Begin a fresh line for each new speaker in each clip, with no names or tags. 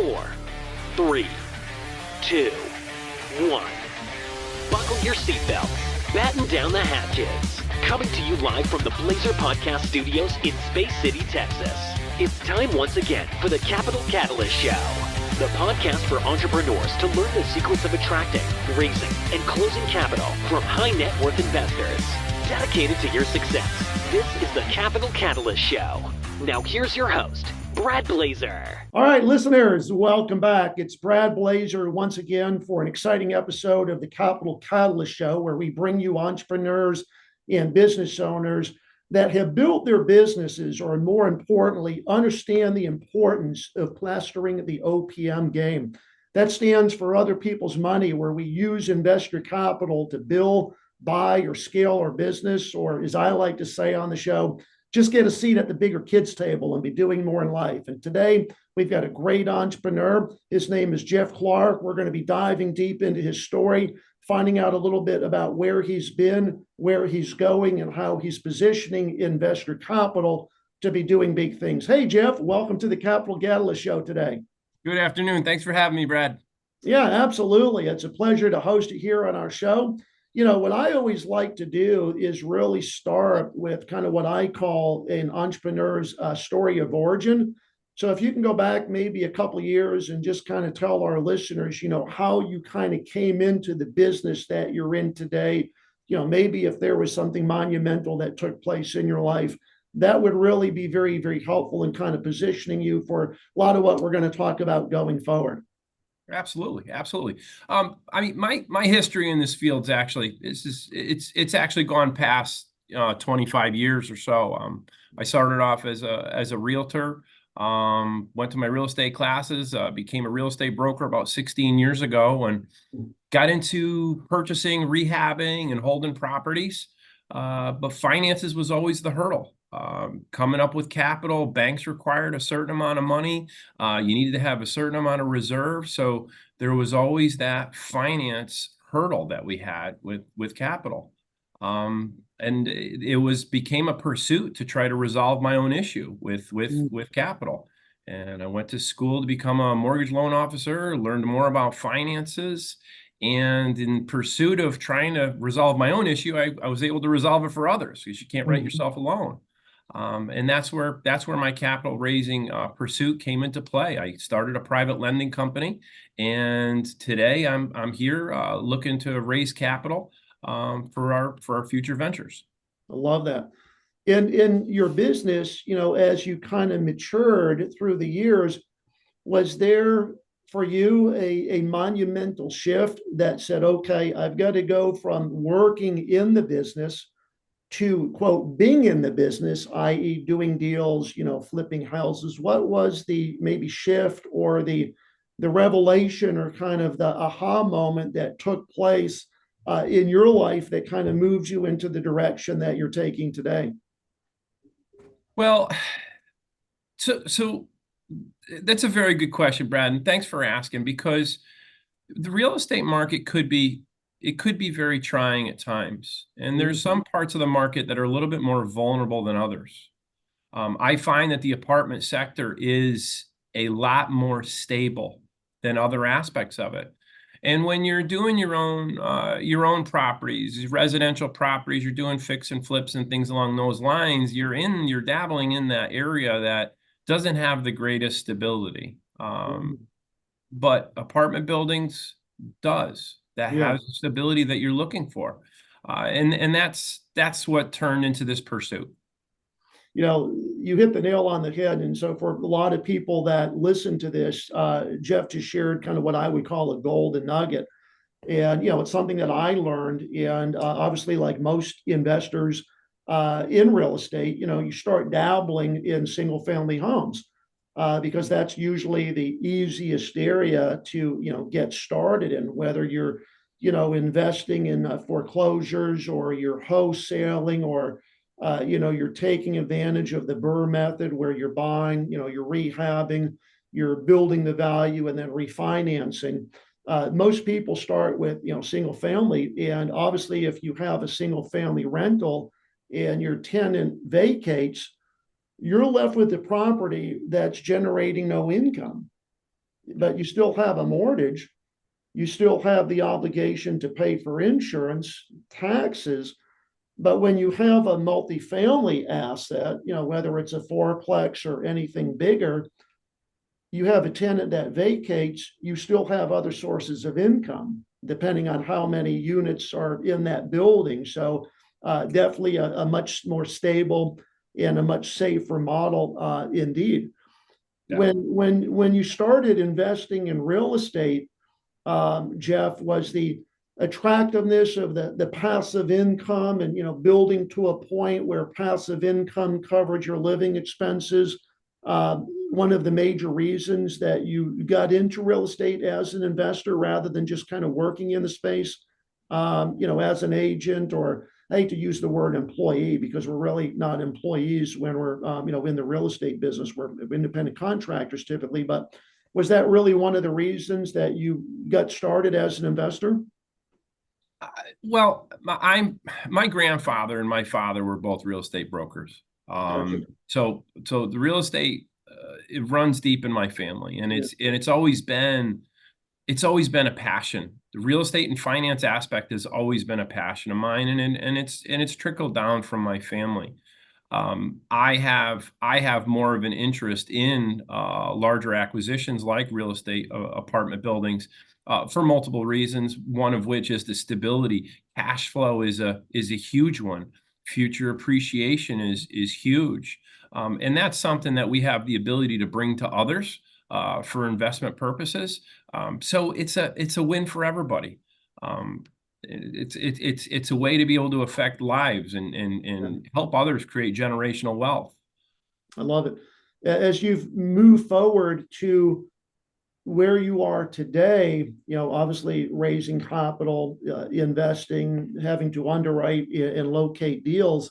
4, 3, 2, 1. Buckle your seatbelts, batten down the hatches. Coming to you live from the Blazar Podcast Studios in Space City, Texas. It's time once again for the Capital Catalyst Show, the podcast for entrepreneurs to learn the secrets of attracting, raising, and closing capital from high net worth investors. Dedicated to your success, this is the Capital Catalyst Show. Now here's your host, Brad Blazar.
All right, listeners, welcome back. It's Brad Blazar once again for an exciting episode of the Capital Catalyst Show, where we bring you entrepreneurs and business owners that have built their businesses, or more importantly, understand the importance of plastering the OPM game. That stands for other people's money, where we use investor capital to build, buy, or scale our business, or as I like to say on the show, just get a seat at the bigger kids table and be doing more in life. And today we've got a great entrepreneur. His name is Jeff Clark. We're going to be diving deep into his story, finding out a little bit about where he's been, where he's going, and how he's positioning investor capital to be doing big things. Hey, Jeff, welcome to the Capital Catalyst Show today.
Good afternoon. Thanks for having me, Brad.
Yeah, absolutely. It's a pleasure to host it here on our show. You know, what I always like to do is really start with kind of what I call an entrepreneur's story of origin. So if you can go back maybe a couple of years and just kind of tell our listeners, you know, how you kind of came into the business that you're in today, you know, maybe if there was something monumental that took place in your life, that would really be very, very helpful in kind of positioning you for a lot of what we're going to talk about going forward.
Absolutely, absolutely. I mean, my history in this field is actually it's actually gone past 25 years or so. I started off as a realtor. Went to my real estate classes, became a real estate broker about 16 years ago, and got into purchasing, rehabbing, and holding properties. But finances was always the hurdle. Coming up with capital, banks required a certain amount of money. You needed to have a certain amount of reserve. So there was always that finance hurdle that we had with capital. And it became a pursuit to try to resolve my own issue with capital. And I went to school to become a mortgage loan officer, learned more about finances. And in pursuit of trying to resolve my own issue, I was able to resolve it for others, because you can't write yourself a loan. And that's where my capital raising pursuit came into play. I started a private lending company, and today I'm here looking to raise capital for our future ventures.
I love that. In your business, you know, as you kind of matured through the years, was there for you a monumental shift that said, okay, I've got to go from working in the business to, quote, being in the business, i.e. doing deals, you know, flipping houses? What was the maybe shift or the revelation or kind of the aha moment that took place in your life that kind of moves you into the direction that you're taking today?
Well, so that's a very good question, Brad, and thanks for asking, because the real estate market could be very trying at times. And there's some parts of the market that are a little bit more vulnerable than others. I find that the apartment sector is a lot more stable than other aspects of it. And when you're doing your own properties, residential properties, you're doing fix and flips and things along those lines, you're dabbling in that area that doesn't have the greatest stability. But apartment buildings does. That has the stability that you're looking for. And that's what turned into this pursuit.
You know, you hit the nail on the head. And so for a lot of people that listen to this, Jeff just shared kind of what I would call a golden nugget. And, you know, it's something that I learned. And obviously, like most investors in real estate, you know, you start dabbling in single family homes because that's usually the easiest area to, you know, get started in, whether you're, you know, investing in foreclosures, or you're wholesaling, or you know, you're taking advantage of the BRRRR method, where you're buying, you know, you're rehabbing, you're building the value, and then refinancing. Most people start with, you know, single family. And obviously, if you have a single family rental and your tenant vacates, you're left with the property that's generating no income. but you still have a mortgage. You still have the obligation to pay for insurance, taxes. But when you have a multifamily asset, whether it's a fourplex or anything bigger, you have a tenant that vacates, you still have other sources of income, depending on how many units are in that building. So definitely a much more stable and a much safer model indeed. Yeah. When you started investing in real estate, Jeff, was the attractiveness of the passive income and building to a point where passive income covered your living expenses one of the major reasons that you got into real estate as an investor rather than just kind of working in the space as an agent, or I hate to use the word employee because we're really not employees when we're in the real estate business. We're independent contractors typically, but was that really one of the reasons that you got started as an investor?
Well, my grandfather and my father were both real estate brokers. So the real estate it runs deep in my family, and it's always been a passion. The real estate and finance aspect has always been a passion of mine, and it's trickled down from my family. I have more of an interest in larger acquisitions like real estate apartment buildings for multiple reasons. One of which is the stability. Cash flow is a huge one. Future appreciation is huge, and that's something that we have the ability to bring to others for investment purposes. So it's a win for everybody. It's a way to be able to affect lives and help others create generational wealth.
I love it. As you've moved forward to where you are today, obviously raising capital, investing, having to underwrite and locate deals.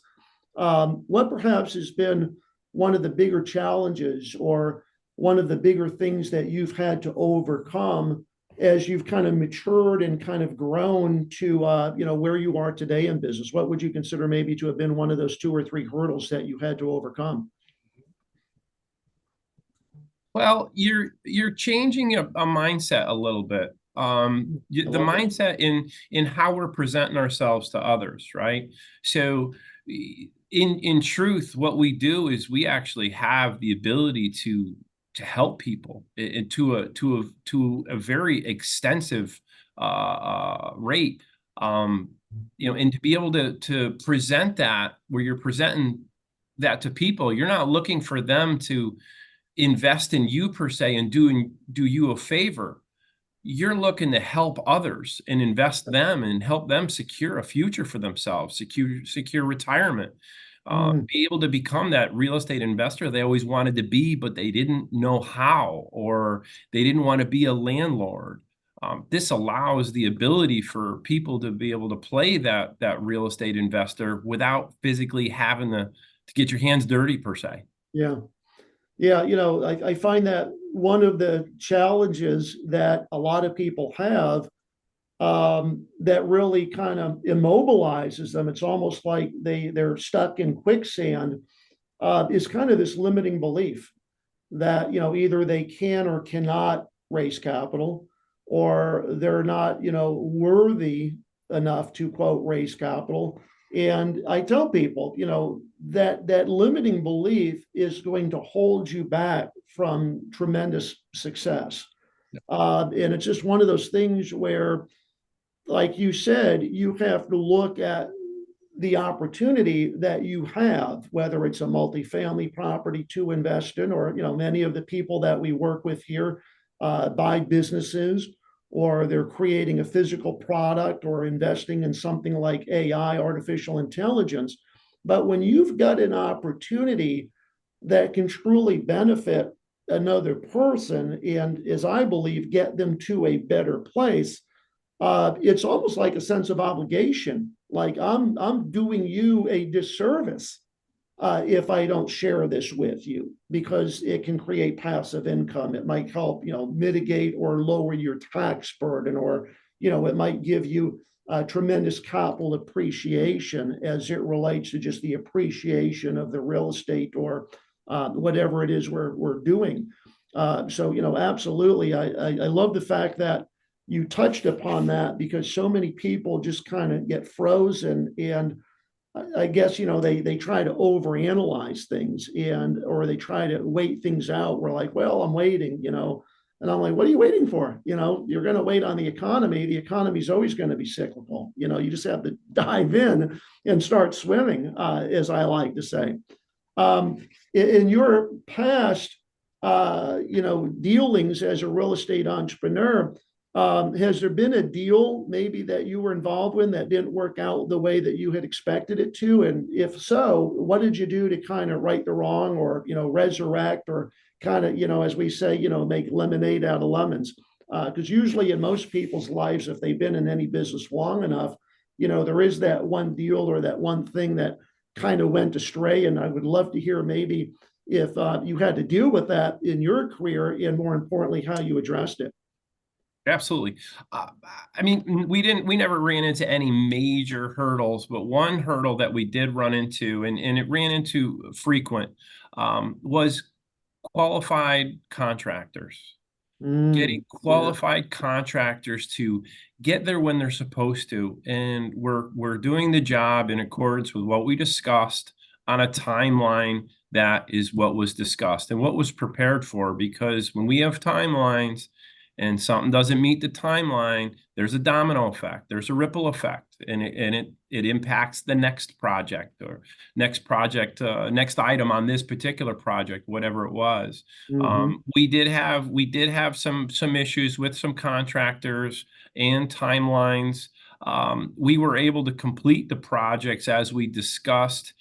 What perhaps has been one of the bigger challenges or one of the bigger things that you've had to overcome as you've kind of matured and kind of grown to where you are today in business? What would you consider maybe to have been one of those 2 or 3 hurdles that you had to overcome?
Well, you're changing a mindset a little bit. The mindset in how we're presenting ourselves to others, right? So in truth, what we do is we actually have the ability to help people to a very extensive rate, and to be able to present that where you're presenting that to people. You're not looking for them to invest in you per se and do you a favor. You're looking to help others and invest them and help them secure a future for themselves, secure retirement. Be able to become that real estate investor they always wanted to be, but they didn't know how, or they didn't want to be a landlord. This allows the ability for people to be able to play that real estate investor without physically having to get your hands dirty per se.
Yeah. Yeah. I find that one of the challenges that a lot of people have that really kind of immobilizes them. It's almost like they're stuck in quicksand, is kind of this limiting belief that, either they can or cannot raise capital, or they're not, worthy enough to, quote, raise capital. And I tell people, that limiting belief is going to hold you back from tremendous success. And it's just one of those things where, like you said, you have to look at the opportunity that you have, whether it's a multifamily property to invest in, or, many of the people that we work with here buy businesses, or they're creating a physical product or investing in something like AI, artificial intelligence. But when you've got an opportunity that can truly benefit another person and, as I believe, get them to a better place, it's almost like a sense of obligation. Like I'm doing you a disservice if I don't share this with you, because it can create passive income. It might help, mitigate or lower your tax burden, or, it might give you tremendous capital appreciation as it relates to just the appreciation of the real estate or whatever it is we're doing. So, absolutely. I love the fact that you touched upon that, because so many people just kind of get frozen, and I guess, they try to overanalyze things, or they try to wait things out. We're like, well, I'm waiting, and I'm like, what are you waiting for? You're going to wait on the economy. The economy is always going to be cyclical. You just have to dive in and start swimming, as I like to say. In your past, dealings as a real estate entrepreneur, has there been a deal maybe that you were involved with that didn't work out the way that you had expected it to? And if so, what did you do to kind of right the wrong, or, resurrect, or kind of, as we say, make lemonade out of lemons? Because usually in most people's lives, if they've been in any business long enough, there is that one deal or that one thing that kind of went astray. And I would love to hear maybe if you had to deal with that in your career, and more importantly, how you addressed it.
Absolutely. We never ran into any major hurdles, but one hurdle that we did run into, and it ran into frequent, was qualified contractors. Getting qualified contractors to get there when they're supposed to. And we're doing the job in accordance with what we discussed on a timeline that is what was discussed and what was prepared for. Because when we have timelines and something doesn't meet the timeline, there's a domino effect, there's a ripple effect, and it impacts the next project or next item on this particular project, whatever it was. We did have some issues with some contractors and timelines. We were able to complete the projects as we discussed.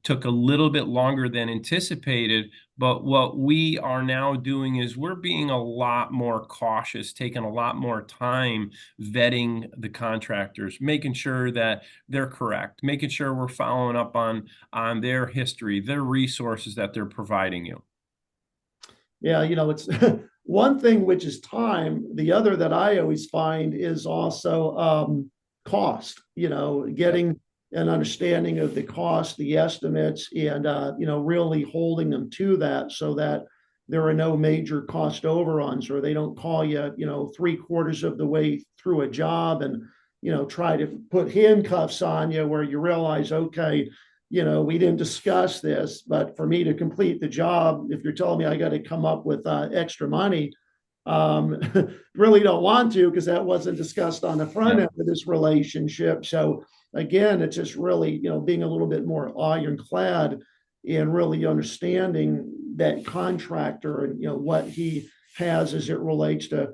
Took a little bit longer than anticipated, but what we are now doing is we're being a lot more cautious, taking a lot more time vetting the contractors, making sure that they're correct, making sure we're following up on their history, their resources that they're providing you.
Yeah, it's one thing, which is time. The other that I always find is also cost, getting an understanding of the cost, the estimates, and really holding them to that, so that there are no major cost overruns, or they don't call you, 3/4 of the way through a job and try to put handcuffs on you, where you realize, okay, we didn't discuss this, but for me to complete the job, if you're telling me I got to come up with extra money, really don't want to, because that wasn't discussed on the front end of this relationship. So again, it's just really, being a little bit more ironclad and really understanding that contractor and, what he has as it relates to,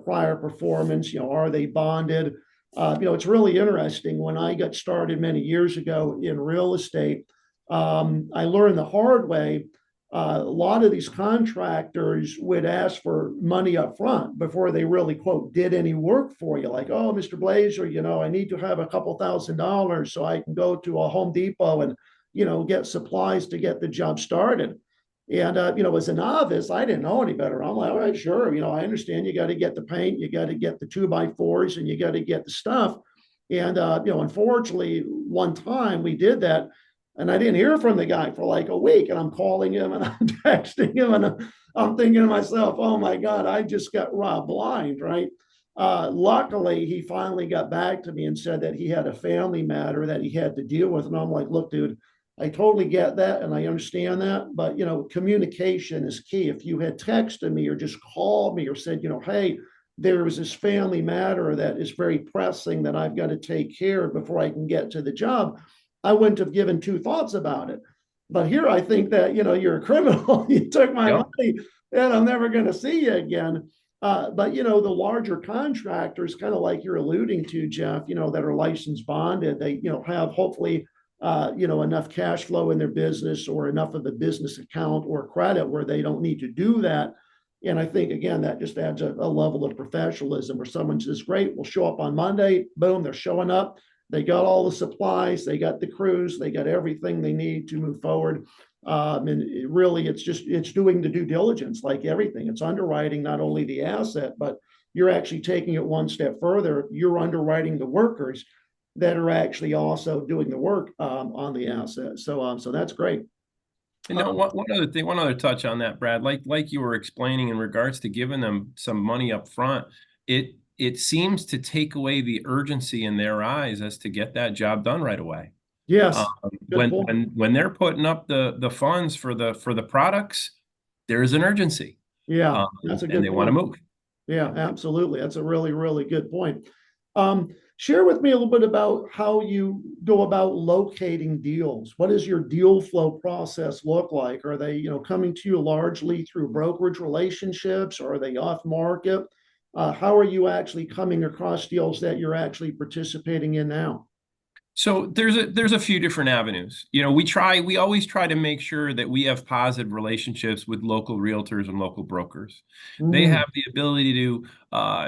prior performance, are they bonded? It's really interesting. When I got started many years ago in real estate, I learned the hard way. A lot of these contractors would ask for money up front before they really, quote, did any work for you. Like, oh, Mr. Blazar, I need to have a couple $1,000 so I can go to a Home Depot and, get supplies to get the job started. And, as a novice, I didn't know any better. I'm like, all right, sure. I understand you got to get the paint, you got to get the 2x4s, and you got to get the stuff. And, unfortunately, one time we did that, and I didn't hear from the guy for like a week, and I'm calling him and I'm texting him, and I'm thinking to myself, oh my God, I just got robbed blind, right? Luckily, he finally got back to me and said that he had a family matter that he had to deal with. And I'm like, look, dude, I totally get that and I understand that, but communication is key. If you had texted me or just called me or said, hey, there was this family matter that is very pressing that I've got to take care of before I can get to the job, I wouldn't have given two thoughts about it. But here I think that, you're a criminal. You took my money and I'm never going to see you again. But, the larger contractors, kind of like you're alluding to, Jeff, that are licensed bonded, they, have hopefully, enough cash flow in their business or enough of a business account or credit where they don't need to do that. And I think, again, that just adds a level of professionalism where someone says, great, we'll show up on Monday. Boom, they're showing up. They got all the supplies, they got the crews, they got everything they need to move forward. And really, it's doing the due diligence like everything. It's underwriting not only the asset, but you're actually taking it one step further. You're underwriting the workers that are actually also doing the work on the asset. So that's great.
And no, one other touch on that, Brad, like you were explaining in regards to giving them some money up front, it seems to take away the urgency in their eyes as to get that job done right away. Um,
Yes, good
when
point.
when they're putting up the funds for the products, there is an urgency,
Yeah,
um,
that's a
and
good
they want to
point.
move.
Yeah, absolutely. That's a really, really good point. Share with me a little bit about how you go about locating deals. What does your deal flow process look like? Are they, coming to you largely through brokerage relationships, or are they off market? How are you actually coming across deals that you're actually participating in now?
So there's a few different avenues. We always try to make sure that we have positive relationships with local realtors and local brokers. They
Mm,
have the ability to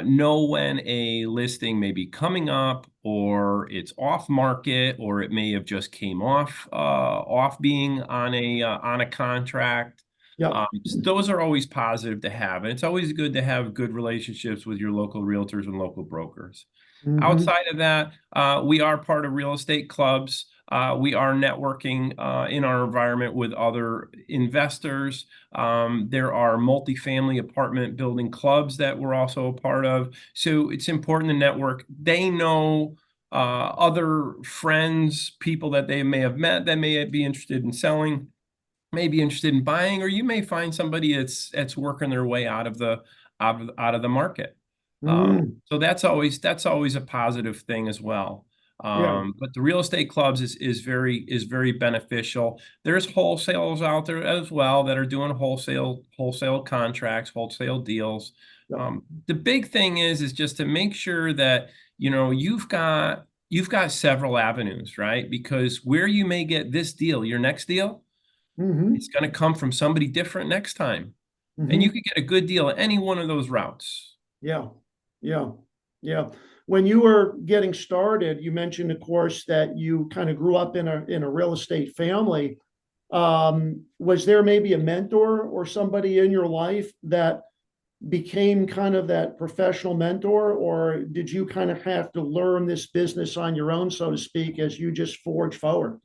know when a listing may be coming up, or it's off market, or it may have just came off being on a contract.
yep.
Those are always positive to have, and it's always good to have good relationships with your local realtors and local brokers.
Hmm.
Outside of that, we are part of real estate clubs. We are networking in our environment with other investors. There are multifamily apartment building clubs that we're also a part of. So it's important to network. They know other friends, people that they may have met that may be interested in selling, may be interested in buying, or you may find somebody that's working their way out of the market.
Mm,
So that's always a positive thing as well.
yeah.
But the real estate clubs is very beneficial. There's wholesalers out there as well that are doing wholesale contracts, wholesale deals.
Yep.
The big thing is just to make sure that you've got several avenues, right? Because where you may get this deal, your next deal, it's
Hmm.
going to come from somebody different next time. And you
Hmm.
could get a good deal at any one of those routes.
Yeah, yeah, yeah. When you were getting started, you mentioned, of course, that you kind of grew up in a real estate family. Was there maybe a mentor or somebody in your life that became kind of that professional mentor, or did you kind of have to learn this business on your own, so to speak, as you just forged forward?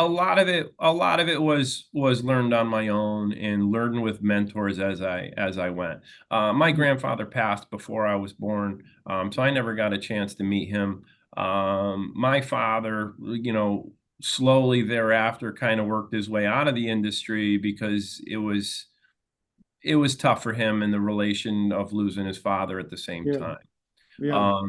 A lot of it was learned on my own and learned with mentors as I went. My grandfather passed before I was born, so I never got a chance to meet him. My father, slowly thereafter kind of worked his way out of the industry because it was tough for him in the relation of losing his father at the same
Yeah,
time.
yeah,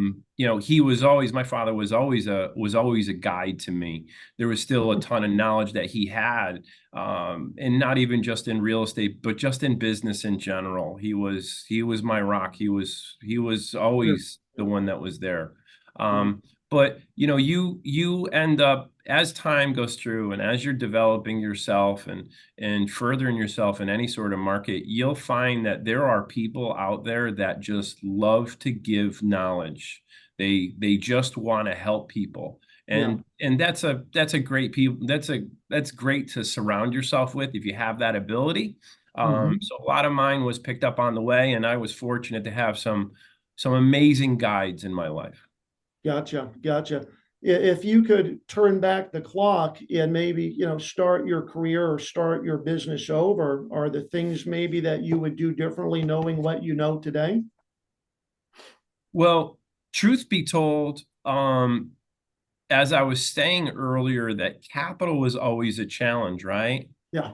My father was always a guide to me. There was still a ton of knowledge that he had, and not even just in real estate, but just in business in general. He was my rock. He was
sure.
always the one that was there.
Yeah.
But you end up, as time goes through and as you're developing yourself and furthering yourself in any sort of market, you'll find that there are people out there that just love to give knowledge. They just want to help people.
Yeah.
And that's a great people. That's great to surround yourself with if you have that ability.
Hmm.
So a lot of mine was picked up on the way, and I was fortunate to have some amazing guides in my life.
Gotcha, gotcha. If you could turn back the clock and maybe, start your career or start your business over, are the things maybe that you would do differently knowing what you know today?
Well, truth be told, as I was saying earlier, that capital was always a challenge, right?
Yeah.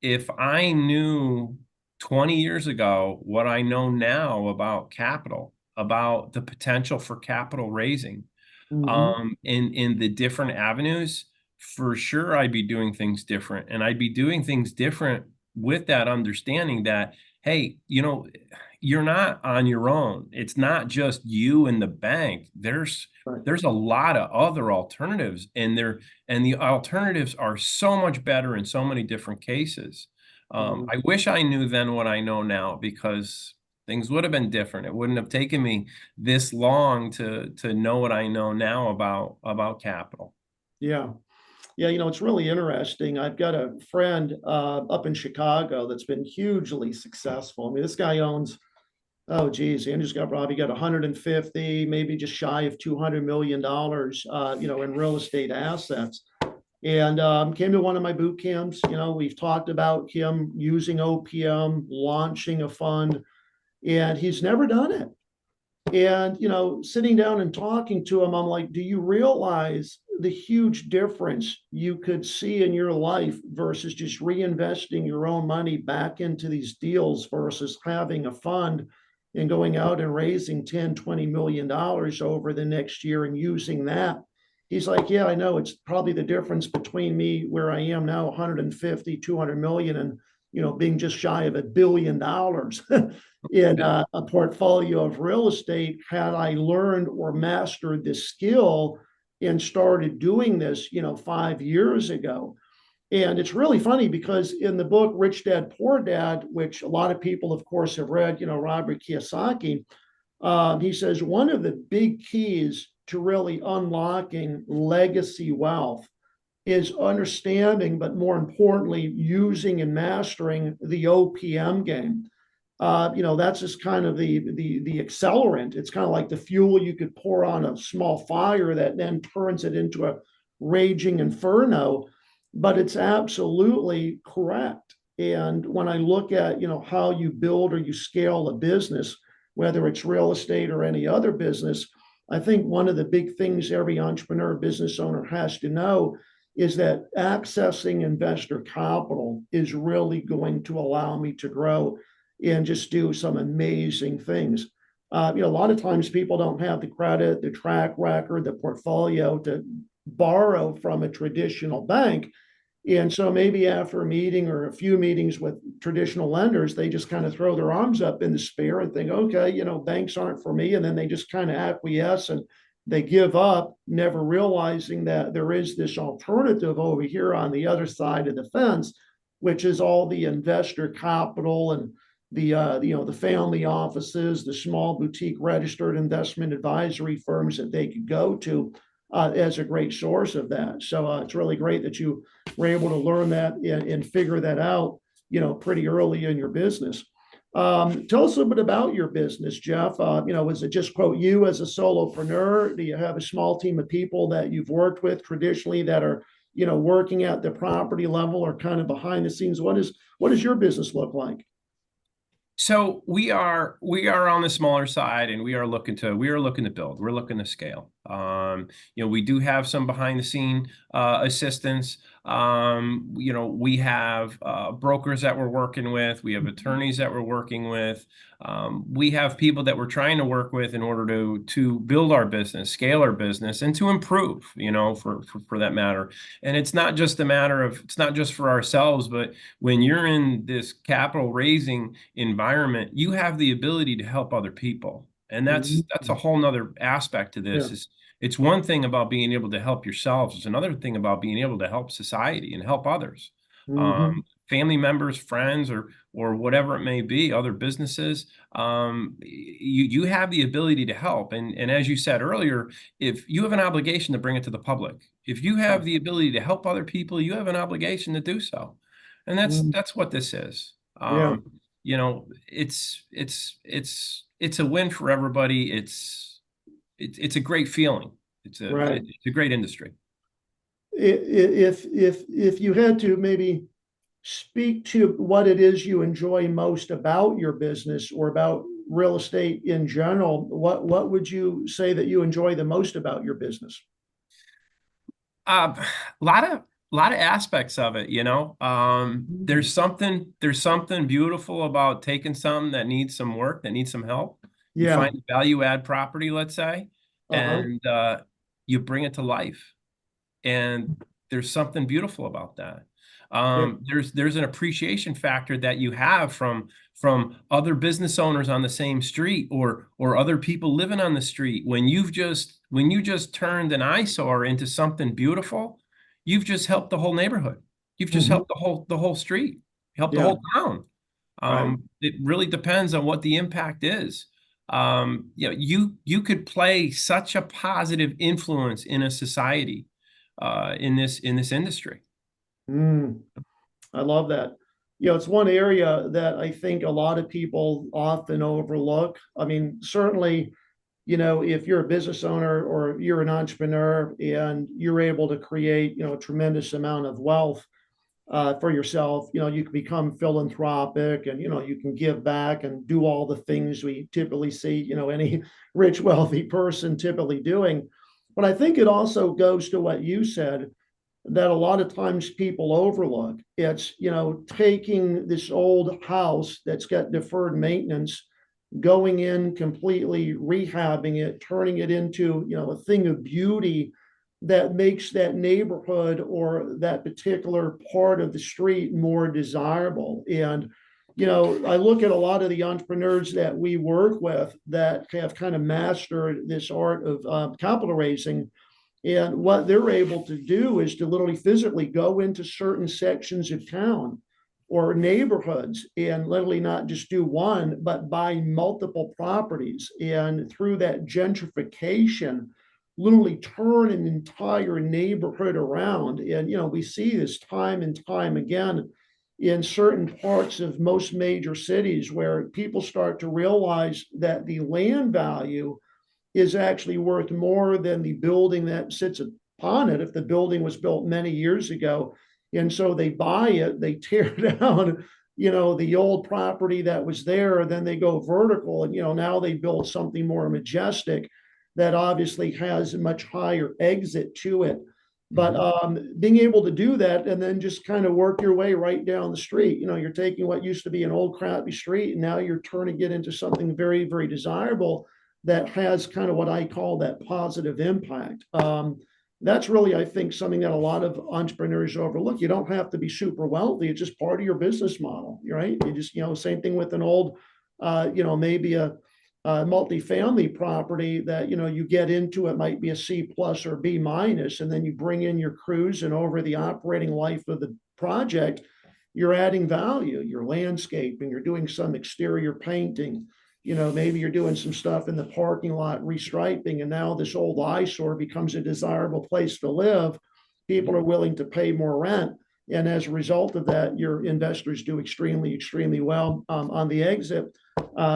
If I knew 20 years ago what I know now about capital, about the potential for capital raising,
Hmm.
in the different avenues, for sure I'd be doing things different. And I'd be doing things different with that understanding that, hey, you're not on your own. It's not just you and the bank. There's
Right.
there's a lot of other alternatives, and the alternatives are so much better in so many different cases.
Mhm.
I wish I knew then what I know now, because things would have been different. It wouldn't have taken me this long to know what I know now about capital.
Yeah. Yeah, it's really interesting. I've got a friend up in Chicago that's been hugely successful. I mean, this guy owns, oh geez, Andrew's got probably got 150, maybe just shy of $200 million, in real estate assets. and came to one of my boot camps. We've talked about him using OPM, launching a fund, and he's never done it. And, sitting down and talking to him, I'm like, do you realize the huge difference you could see in your life versus just reinvesting your own money back into these deals versus having a fund and going out and raising 10, $20 million over the next year and using that? He's like, yeah, I know. It's probably the difference between me where I am now, 150, 200 million, and being just shy of $1 billion in a portfolio of real estate. Had I learned or mastered this skill and started doing this, 5 years ago. And it's really funny because in the book Rich Dad Poor Dad, which a lot of people, of course, have read, Robert Kiyosaki, he says one of the big keys to really unlocking legacy wealth is understanding, but more importantly, using and mastering the OPM game. That's just kind of the accelerant. It's kind of like the fuel you could pour on a small fire that then turns it into a raging inferno. But it's absolutely correct. And when I look at how you build or you scale a business, whether it's real estate or any other business, I think one of the big things every entrepreneur, business owner has to know is that accessing investor capital is really going to allow me to grow and just do some amazing things. A lot of times people don't have the credit, the track record, the portfolio to borrow from a traditional bank. And so maybe after a meeting or a few meetings with traditional lenders, they just kind of throw their arms up in despair and think, okay, banks aren't for me. And then they just kind of acquiesce and they give up, never realizing that there is this alternative over here on the other side of the fence, which is all the investor capital and the family offices, the small boutique registered investment advisory firms that they could go to as a great source of that. So it's really great that you were able to learn that and figure that out, pretty early in your business. Tell us a little bit about your business, Jeff. Was it just quote you as a solopreneur? Do you have a small team of people that you've worked with traditionally that are, working at the property level or kind of behind the scenes? What does your business look like?
So we are on the smaller side, and we are looking to build. We're looking to scale. We do have some behind the scene assistance. We have brokers that we're working with. We have attorneys that we're working with. We have people that we're trying to work with in order to build our business, scale our business, and to improve, for that matter. And it's not just it's not just for ourselves, but when you're in this capital raising environment, you have the ability to help other people. And that's a whole nother aspect to this.
Yeah.
It's one thing about being able to help yourselves. It's another thing about being able to help society and help others. Family members, friends, or whatever it may be, other businesses. You have the ability to help. And as you said earlier, if you have an obligation to bring it to the public, if you have the ability to help other people, you have an obligation to do so. And that's what this is.
Yeah.
It's a win for everybody. It's a great feeling. It's a great industry.
If you had to maybe speak to what it is you enjoy most about your business or about real estate in general, what would you say that you enjoy the most about your business?
A lot of aspects of it, there's something beautiful about taking something that needs some work, that needs some help. You find a value add property, let's say, and you bring it to life. And there's something beautiful about that. There's an appreciation factor that you have from other business owners on the same street or other people living on the street. When you just turned an eyesore into something beautiful, you've just helped the whole neighborhood. You've just helped the whole street, helped the whole town. It really depends on what the impact is. You could play such a positive influence in a society, in this industry.
I love that. It's one area that I think a lot of people often overlook. I mean, certainly if you're a business owner or you're an entrepreneur and you're able to create, a tremendous amount of wealth for yourself, you can become philanthropic and, you can give back and do all the things we typically see, any rich, wealthy person typically doing. But I think it also goes to what you said, that a lot of times people overlook. It's, taking this old house that's got deferred maintenance, going in, completely rehabbing it, turning it into, a thing of beauty that makes that neighborhood or that particular part of the street more desirable. And, I look at a lot of the entrepreneurs that we work with that have kind of mastered this art of capital raising. And what they're able to do is to literally physically go into certain sections of town or neighborhoods and literally not just do one, but buy multiple properties. And through that gentrification, literally turn an entire neighborhood around. And, we see this time and time again in certain parts of most major cities where people start to realize that the land value is actually worth more than the building that sits upon it if the building was built many years ago. And so they buy it, they tear down, the old property that was there, then they go vertical and, now they build something more majestic that obviously has a much higher exit to it. But being able to do that and then just kind of work your way right down the street, you're taking what used to be an old crappy street and now you're turning it into something very, very desirable that has kind of what I call that positive impact. That's really, I think, something that a lot of entrepreneurs overlook. You don't have to be super wealthy. It's just part of your business model, right? You just, same thing with an old, maybe a multifamily property that, you get into, it might be a C plus or B minus, and then you bring in your crews and over the operating life of the project, you're adding value, you're landscaping, you're doing some exterior painting, maybe you're doing some stuff in the parking lot, restriping, and now this old eyesore becomes a desirable place to live. People are willing to pay more rent. And as a result of that, your investors do extremely, extremely well on the exit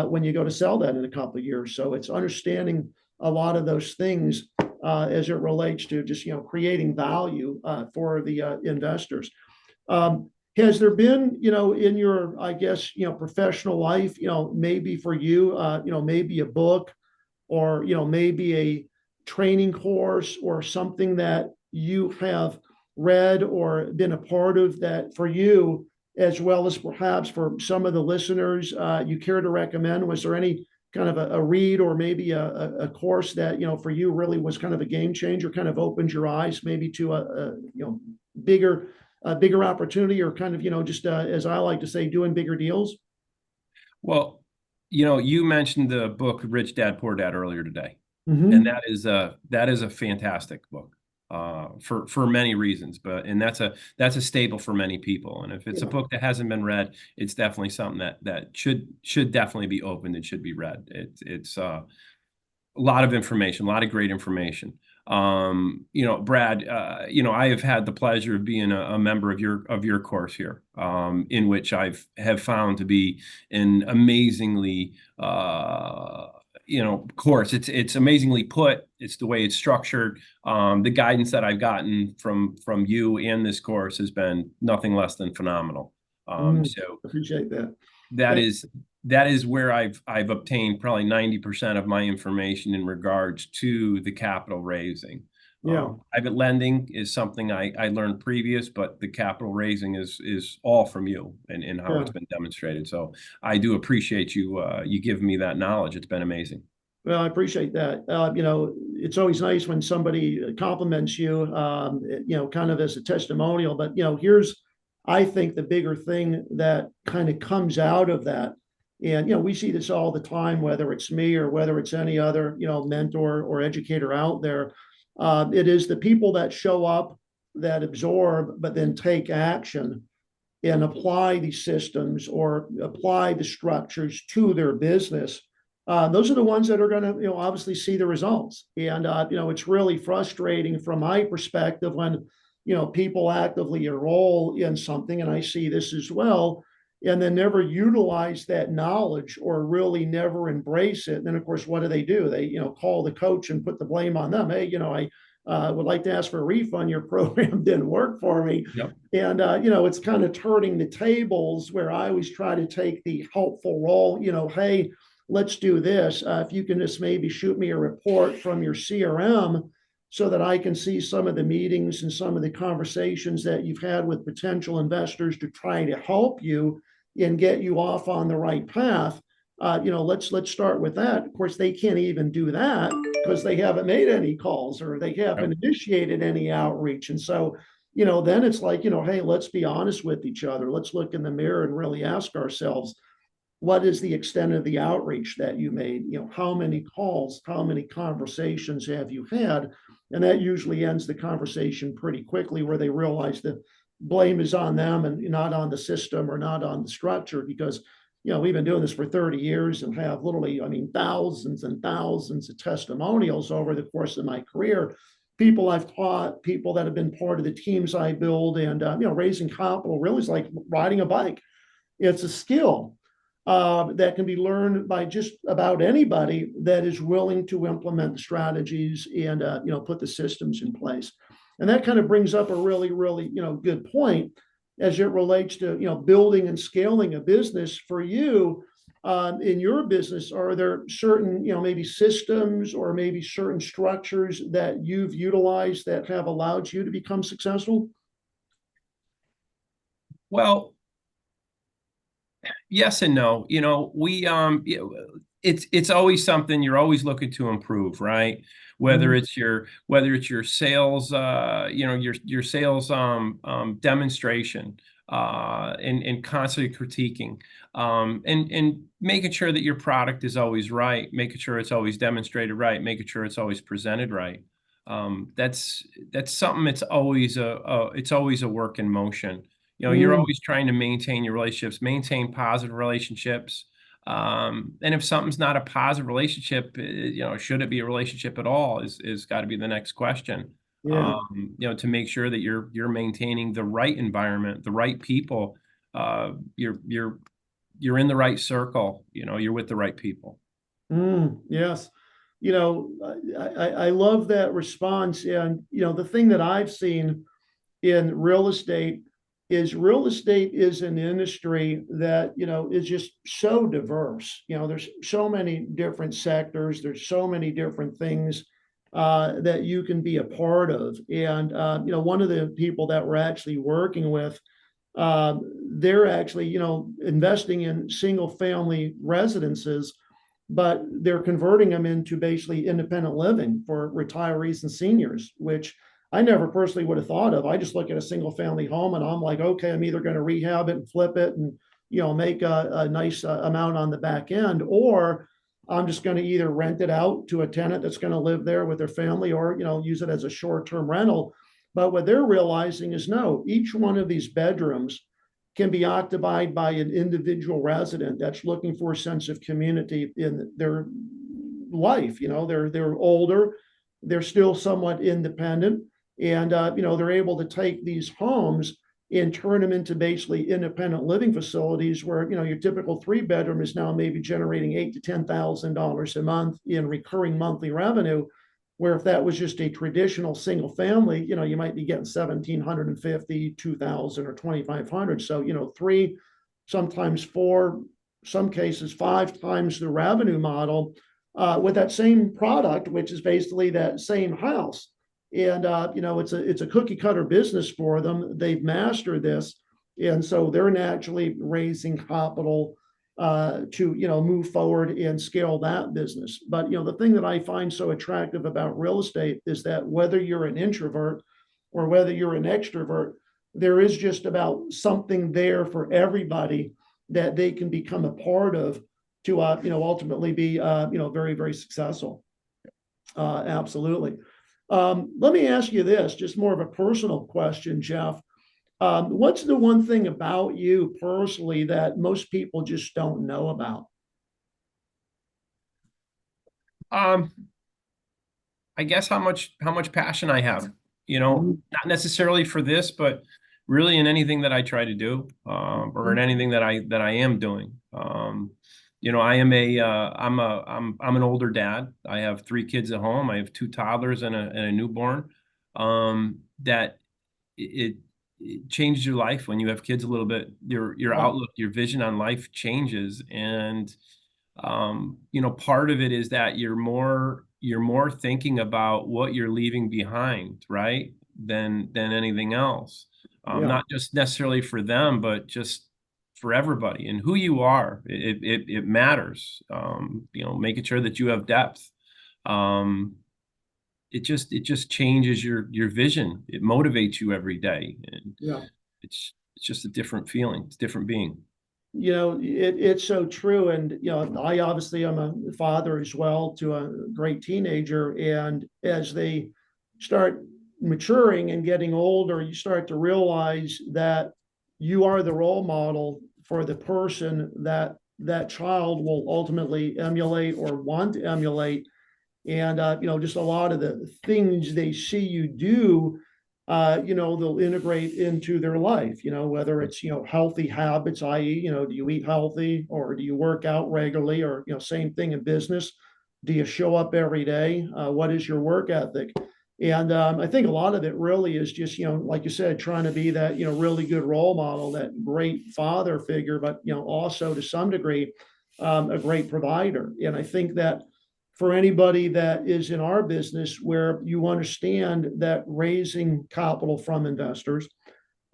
when you go to sell that in a couple of years. So it's understanding a lot of those things as it relates to just, creating value for the investors. Has there been, in your, I guess, professional life, maybe for you, maybe a book or, maybe a training course or something that you have read or been a part of that for you, as well as perhaps for some of the listeners you care to recommend? Was there any kind of a read or maybe a course that, for you really was kind of a game changer, kind of opened your eyes maybe to a bigger opportunity or kind of, just as I like to say, doing bigger deals?
Well, you mentioned the book Rich Dad Poor Dad earlier today.
Mm-hmm.
And that is a fantastic book for many reasons, and that's a staple for many people. And if it's a book that hasn't been read, it's definitely something that should definitely be opened and should be read. It's a lot of information, a lot of great information. Brad, I have had the pleasure of being a member of your course here, in which have found to be an amazingly course. It's amazingly put. It's the way it's structured. The guidance that I've gotten from you and this course has been nothing less than phenomenal. So
appreciate that.
That is where I've obtained probably 90% of my information in regards to the capital raising. Private lending is something I learned previous, but the capital raising is all from you and how it's been demonstrated. So I do appreciate you giving me that knowledge. It's been amazing.
Well, I appreciate that. It's always nice when somebody compliments you, kind of as a testimonial. But, here's, I think, the bigger thing that kind of comes out of that. And, we see this all the time, whether it's me or whether it's any other, mentor or educator out there. It is the people that show up, that absorb, but then take action and apply these systems or apply the structures to their business. Those are the ones that are going to, obviously see the results. And, it's really frustrating from my perspective when, people actively enroll in something, and I see this as well, and then never utilize that knowledge or really never embrace it. And then, of course, what do? They, call the coach and put the blame on them. Hey, I would like to ask for a refund. Your program didn't work for me.
Yep.
And, it's kind of turning the tables, where I always try to take the helpful role, hey, let's do this. If you can just maybe shoot me a report from your CRM so that I can see some of the meetings and some of the conversations that you've had with potential investors to try to help you and get you off on the right path. Let's start with that. Of course, they can't even do that because they haven't made any calls or they haven't initiated any outreach. And so, then it's like, hey, let's be honest with each other. Let's look in the mirror and really ask ourselves, what is the extent of the outreach that you made? How many calls, how many conversations have you had? And that usually ends the conversation pretty quickly, where they realize that blame is on them and not on the system or not on the structure, because we've been doing this for 30 years and have literally, thousands and thousands of testimonials over the course of my career. People I've taught, people that have been part of the teams I build, and raising capital really is like riding a bike. It's a skill that can be learned by just about anybody that is willing to implement the strategies and put the systems in place. And that kind of brings up a really, really good point as it relates to building and scaling a business. For you, in your business, are there certain maybe systems or maybe certain structures that you've utilized that have allowed you to become successful?
Well, yes and no. It's always something you're always looking to improve, right? Whether it's your sales, your sales demonstration, and constantly critiquing, and making sure that your product is always right, making sure it's always demonstrated right, making sure it's always presented right. That's something that's always a work in motion. You're always trying to maintain your relationships, maintain positive relationships. And if something's not a positive relationship, should it be a relationship at all is got to be the next question.
Yeah.
To make sure that you're maintaining the right environment, the right people, you're in the right circle, you're with the right people.
Yes. I love that response. And, the thing that I've seen in real estate is an industry that, is just so diverse. There's so many different sectors. There's so many different things that you can be a part of. And, one of the people that we're actually working with, they're actually, investing in single family residences, but they're converting them into basically independent living for retirees and seniors, which I never personally would have thought of. I just look at a single family home and I'm like, okay, I'm either going to rehab it and flip it and, make a nice amount on the back end, or I'm just going to either rent it out to a tenant that's going to live there with their family, or, use it as a short-term rental. But what they're realizing is, no, each one of these bedrooms can be occupied by an individual resident that's looking for a sense of community in their life. They're older, they're still somewhat independent, and they're able to take these homes and turn them into basically independent living facilities where your typical 3-bedroom is now maybe generating $8,000 to $10,000 a month in recurring monthly revenue, where if that was just a traditional single family, you might be getting 1,750, 2,000, or 2,500. So 3, sometimes 4, some cases 5 times the revenue model with that same product, which is basically that same house. And it's a cookie cutter business for them. They've mastered this, and so they're naturally raising capital to move forward and scale that business. But the thing that I find so attractive about real estate is that whether you're an introvert or whether you're an extrovert, there is just about something there for everybody that they can become a part of to ultimately be very, very successful. Absolutely. Let me ask you this, just more of a personal question, Jeff. What's the one thing about you personally that most people just don't know about?
I guess how much passion I have, not necessarily for this, but really in anything that I try to do, or in anything that I am doing. I am I'm an older dad. I have 3 kids at home. I have 2 toddlers and a newborn. That it changes your life when you have kids a little bit. Your outlook, your vision on life changes, and part of it is that you're more thinking about what you're leaving behind, right? Than anything else. Not just necessarily for them, but just for everybody, and who you are. It matters. Making sure that you have depth. It just changes your vision. It motivates you every day, and it's just a different feeling. It's a different being.
It's so true. And, I obviously am a father as well to a great teenager. And as they start maturing and getting older, you start to realize that you are the role model for the person that that child will ultimately emulate or want to emulate. And, just a lot of the things they see you do, they'll integrate into their life, whether it's, healthy habits, i.e., do you eat healthy or do you work out regularly, or, same thing in business. Do you show up every day? What is your work ethic? And I think a lot of it really is just, like you said, trying to be that, really good role model, that great father figure, but, also to some degree, a great provider. And I think that for anybody that is in our business, where you understand that raising capital from investors,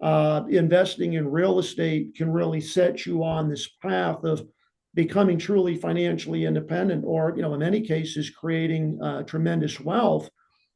investing in real estate can really set you on this path of becoming truly financially independent, or, in many cases, creating tremendous wealth.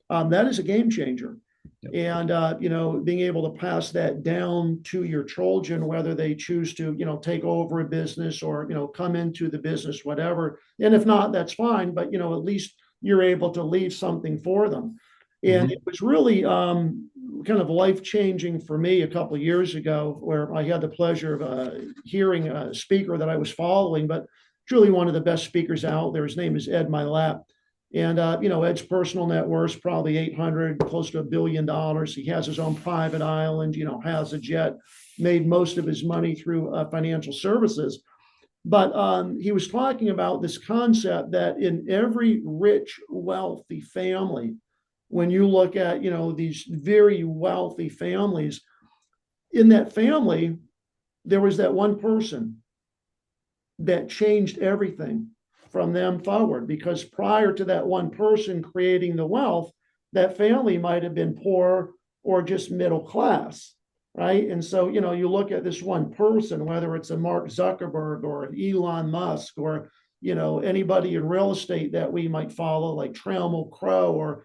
That is a game changer. Yep. And, being able to pass that down to your children, whether they choose to, take over a business or, come into the business, whatever. And if not, that's fine. But, at least you're able to leave something for them. And it was really kind of life-changing for me a couple of years ago, where I had the pleasure of hearing a speaker that I was following, but truly one of the best speakers out there. His name is Ed Milat. And, Ed's personal net worth is probably 800, close to $1 billion. He has his own private island, has a jet, made most of his money through financial services. But he was talking about this concept that in every rich, wealthy family, when you look at, these very wealthy families, in that family, there was that one person that changed everything from them forward, because prior to that one person creating the wealth, that family might have been poor or just middle class, right? And so, you look at this one person, whether it's a Mark Zuckerberg or an Elon Musk, or, anybody in real estate that we might follow, like Trammell Crow, or,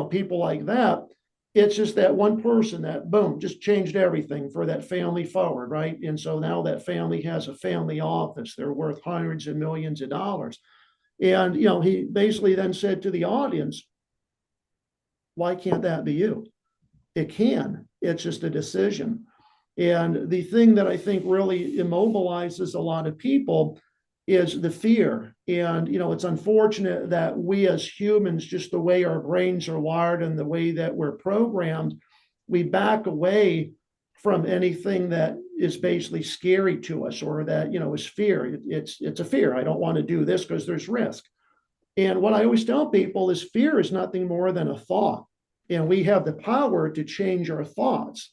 people like that. It's just that one person that, boom, just changed everything for that family forward, right? And so now that family has a family office. They're worth hundreds of millions of dollars. And, he basically then said to the audience, why can't that be you? It can. It's just a decision. And the thing that I think really immobilizes a lot of people is the fear. And, it's unfortunate that we as humans, just the way our brains are wired and the way that we're programmed, we back away from anything that is basically scary to us, or that, is fear. It's a fear. I don't want to do this because there's risk. And what I always tell people is fear is nothing more than a thought. And we have the power to change our thoughts.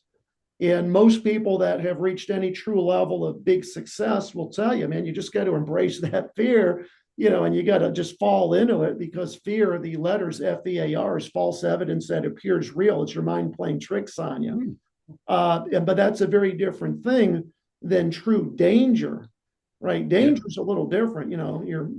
And most people that have reached any true level of big success will tell you, man, you just got to embrace that fear, and you got to just fall into it, because fear, the letters FEAR, is false evidence that appears real. It's your mind playing tricks on you. But that's a very different thing than true danger, right? Danger is a little different. You're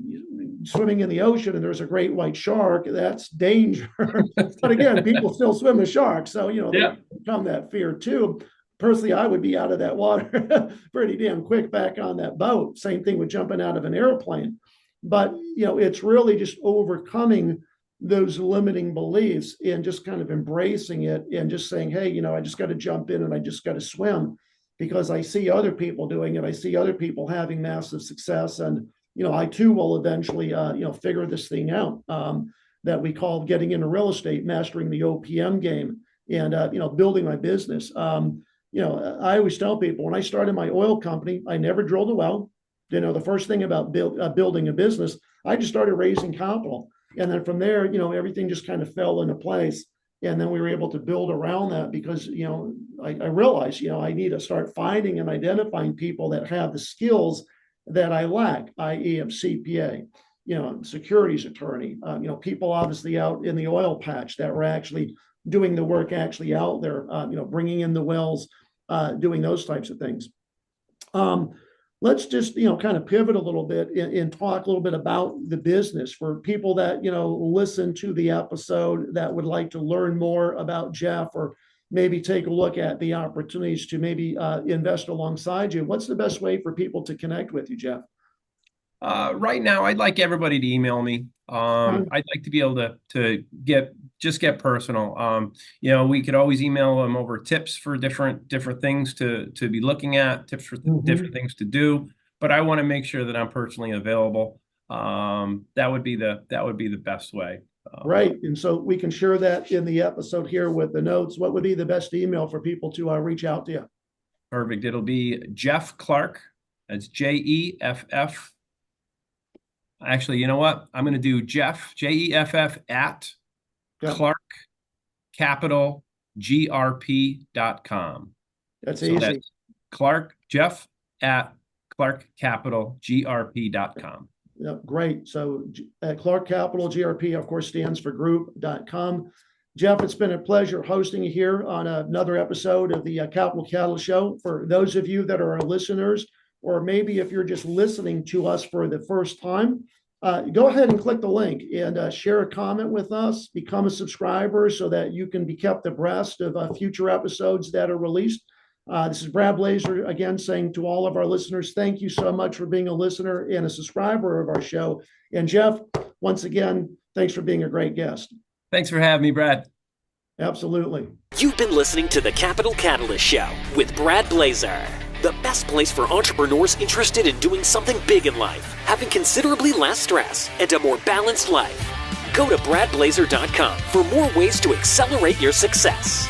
swimming in the ocean and there's a great white shark. That's danger. But again, people still swim with sharks. So, they become that fear too. Personally, I would be out of that water pretty damn quick, back on that boat. Same thing with jumping out of an airplane. But, it's really just overcoming those limiting beliefs and just kind of embracing it and just saying, hey, I just got to jump in and I just got to swim, because I see other people doing it. I see other people having massive success. And, I too will eventually, figure this thing out, that we call getting into real estate, mastering the OPM game, and, building my business. I always tell people when I started my oil company, I never drilled a well. The first thing about building a business, I just started raising capital. And then from there, everything just kind of fell into place. And then we were able to build around that because, I realized, I need to start finding and identifying people that have the skills that I lack, i.e. a CPA, securities attorney, people obviously out in the oil patch that were actually doing the work actually out there, bringing in the wells, doing those types of things. Let's just, kind of pivot a little bit and talk a little bit about the business for people that, listen to the episode that would like to learn more about Jeff or maybe take a look at the opportunities to maybe invest alongside you. What's the best way for people to connect with you, Jeff?
Right now, I'd like everybody to email me. I'd like to be able to get personal. We could always email them over tips for different things to be looking at, tips for different things to do. But I want to make sure that I'm personally available. That would be the best way.
Right. And so we can share that in the episode here with the notes. What would be the best email for people to reach out to you?
Perfect. It'll be Jeff Clark. That's Jeff. Actually, you know what? I'm going to do Jeff, Jeff at clarkcapitalgrp.com.
That's easy.
That's Jeff at clarkcapitalgrp.com.
Yeah, great. So Clark Capital GRP, of course, stands for group.com. Jeff, it's been a pleasure hosting you here on another episode of the Capital Catalyst Show. For those of you that are our listeners, or maybe if you're just listening to us for the first time, go ahead and click the link and share a comment with us, become a subscriber so that you can be kept abreast of future episodes that are released. This is Brad Blazar again saying to all of our listeners, thank you so much for being a listener and a subscriber of our show. And Jeff, once again, thanks for being a great guest.
Thanks for having me, Brad.
Absolutely.
You've been listening to the Capital Catalyst Show with Brad Blazar. The best place for entrepreneurs interested in doing something big in life, having considerably less stress, and a more balanced life. Go to bradblazar.com for more ways to accelerate your success.